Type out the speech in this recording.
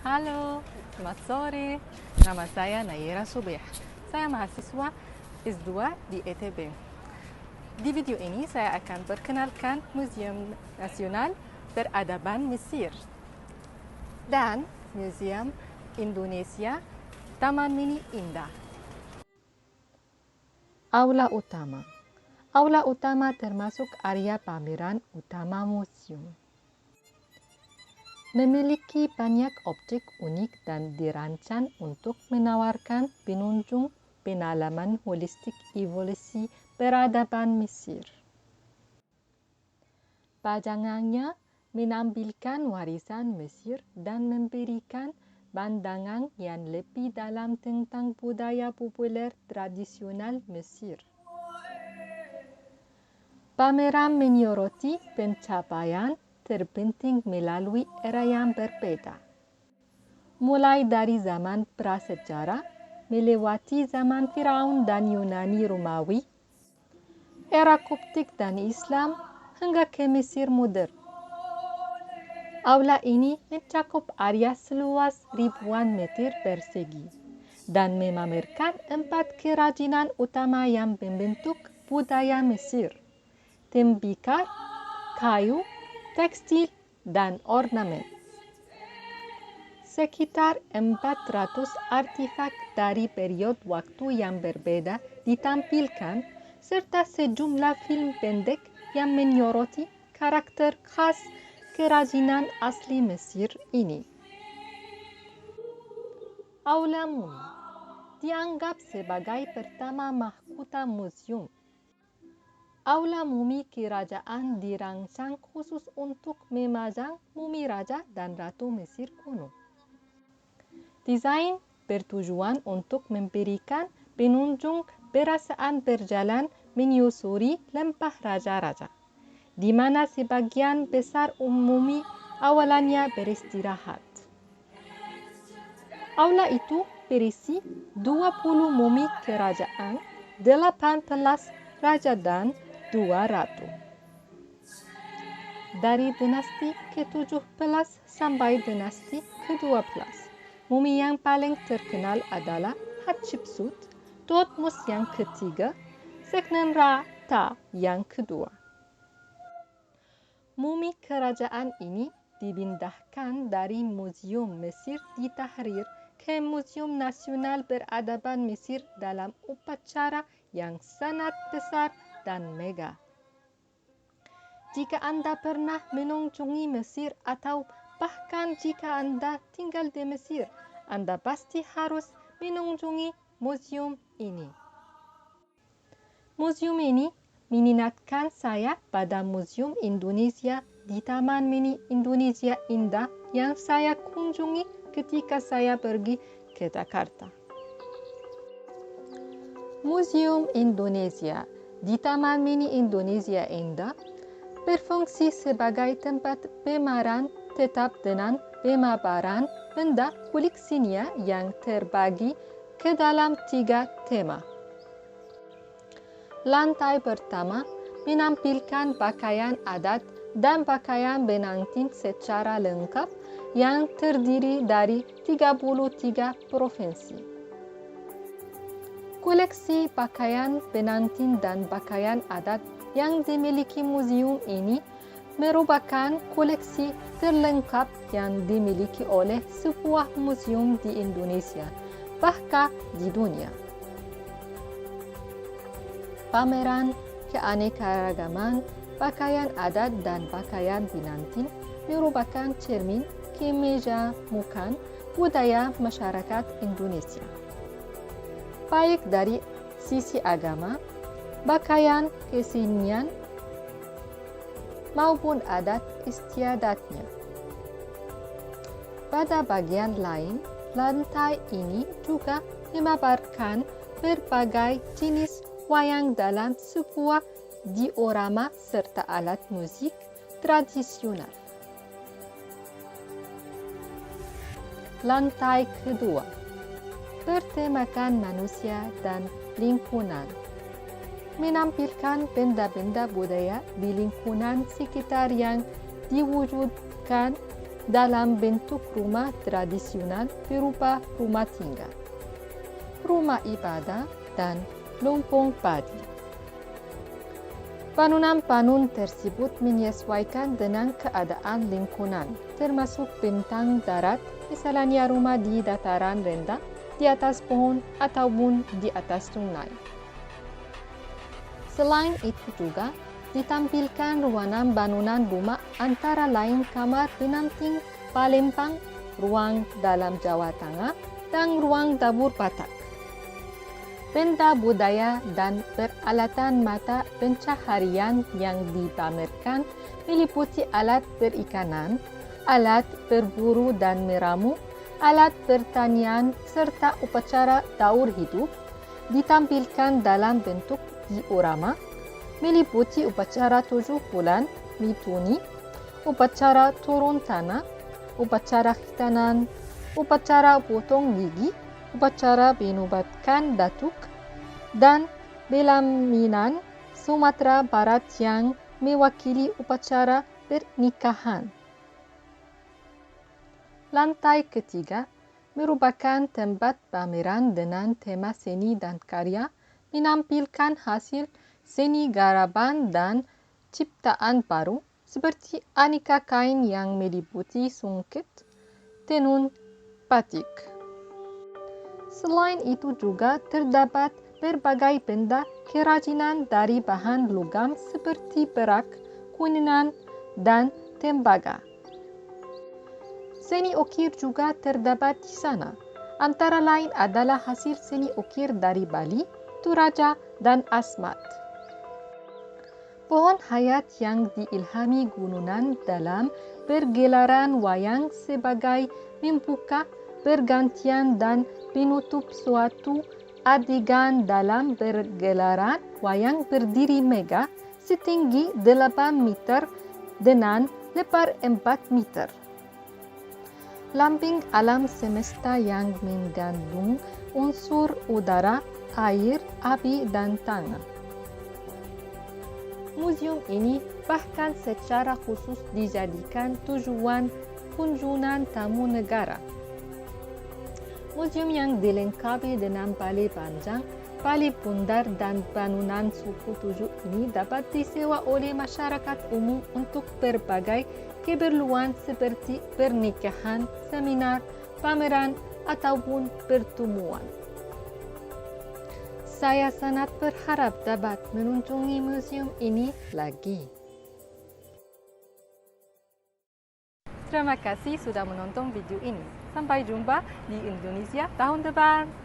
Halo, selamat sore. Nama saya Nayera Subeh. Saya mahasiswa S2 di ITB. Di video ini saya akan perkenalkan Museum Nasional Peradaban Mesir dan Museum Indonesia Taman Mini Indah. Aula Utama. Aula utama termasuk area pameran utama museum. Memiliki banyak objek unik dan dirancang untuk menawarkan pengunjung pengalaman holistik evolusi peradaban Mesir. Pajangannya menampilkan warisan Mesir dan memberikan pandangan yang lebih dalam tentang budaya populer tradisional Mesir. Pameran menyoroti pencapaian terpenting melalui era yang berbeda. Mulai dari zaman prasejarah, melewati zaman Firaun dan Yunani Romawi, era Koptik dan Islam, hingga ke Mesir modern. Aula ini mencakup area seluas ribuan meter persegi dan memamerkan 4 kerajinan utama yang membentuk budaya Mesir: tembikar, kayu, tekstil, dan ornamen. Sekitar 400 artefak dari periode waktu yang berbeda ditampilkan, serta sejumlah film pendek yang menyoroti karakter khas kerajinan asli Mesir ini. Aula Mumi dianggap sebagai pertama mahkota museum. Aula mumi kerajaan dirancang khusus untuk memajang mumi raja dan ratu Mesir kuno. Desain bertujuan untuk memberikan pengunjung perasaan berjalan menyusuri lembah raja-raja, di mana sebagian besar mumi awalnya beristirahat. Aula itu berisi 20 mumi kerajaan, 18 raja dan 2 ratu. Dari dinasti ke-17 sampai dinasti ke-12, mumi yang paling terkenal adalah Hatshepsut, Thutmose yang ketiga, Sekhemrata yang kedua. Mumi kerajaan ini dipindahkan dari Museum Mesir di Tahrir ke Museum Nasional Peradaban Mesir dalam upacara yang sangat besar dan megah. Jika Anda pernah mengunjungi Mesir atau bahkan jika Anda tinggal di Mesir, Anda pasti harus mengunjungi museum ini. Museum ini mengingatkan saya pada Museum Indonesia di Taman Mini Indonesia Indah yang saya kunjungi ketika saya pergi ke Jakarta. Museum Indonesia di Taman Mini Indonesia Indah berfungsi sebagai tempat pameran tetap dengan pemaparan benda koleksinya yang terbagi ke dalam 3 tema. Lantai pertama menampilkan pakaian adat dan pakaian pengantin secara lengkap yang terdiri dari 33 provinsi. Koleksi pakaian pengantin dan pakaian adat yang dimiliki museum ini merupakan koleksi terlengkap yang dimiliki oleh sebuah museum di Indonesia, bahkan di dunia. Pameran keanekaragaman pakaian adat dan pakaian pengantin merupakan cermin kemejamukan budaya masyarakat Indonesia, baik dari sisi agama, pakaian kesenian, maupun adat istiadatnya. Pada bagian lain, lantai ini juga memaparkan berbagai jenis wayang dalam sebuah diorama serta alat musik tradisional. Lantai kedua bertemakan manusia dan lingkungan, menampilkan benda-benda budaya di lingkungan sekitar yang diwujudkan dalam bentuk rumah tradisional berupa rumah tinggal, rumah ibadah, dan lompong padi. Bangunan-bangunan tersebut menyesuaikan dengan keadaan lingkungan, termasuk bentang darat, misalnya rumah di dataran rendah, di atas pohon, ataupun di atas sungai. Selain itu juga, ditampilkan ruangan bangunan rumah antara lain kamar penanting Palembang, ruang dalam Jawa Tengah, dan ruang dapur Batak. Benda budaya dan peralatan mata pencaharian yang dipamerkan meliputi alat perikanan, alat berburu dan meramu, alat pertanian, serta upacara daur hidup ditampilkan dalam bentuk diorama, meliputi upacara 7 bulan mituni, upacara turun tanah, upacara khitanan, upacara potong gigi, upacara menobatkan datuk, dan belaminan Sumatera Barat yang mewakili upacara pernikahan. Lantai ketiga merupakan tempat pameran dengan tema seni dan karya, menampilkan hasil seni garapan dan ciptaan baru, seperti aneka kain yang meliputi songket, tenun, batik. Selain itu juga terdapat berbagai benda kerajinan dari bahan logam seperti perak, kuningan, dan tembaga. Seni ukir juga terdapat di sana. Antara lain adalah hasil seni ukir dari Bali, Toraja, dan Asmat. Pohon hayat yang diilhami gunungan dalam pergelaran wayang sebagai membuka, pergantian, dan penutup suatu adegan dalam pergelaran wayang berdiri megah setinggi 8 meter dengan lebar 4 meter. Lambing alam semesta yang mengandung unsur udara, air, api, dan tanah. Museum ini bahkan secara khusus dijadikan tujuan kunjungan tamu negara. Museum yang dilengkapi dengan balai panjang, balai bundar, dan bangunan suku tujuh ini dapat disewa oleh masyarakat umum untuk berbagai keperluan seperti pernikahan, seminar, pameran, ataupun pertemuan. Saya sangat berharap dapat mengunjungi museum ini lagi. Terima kasih sudah menonton video ini. Sampai jumpa di Indonesia tahun depan.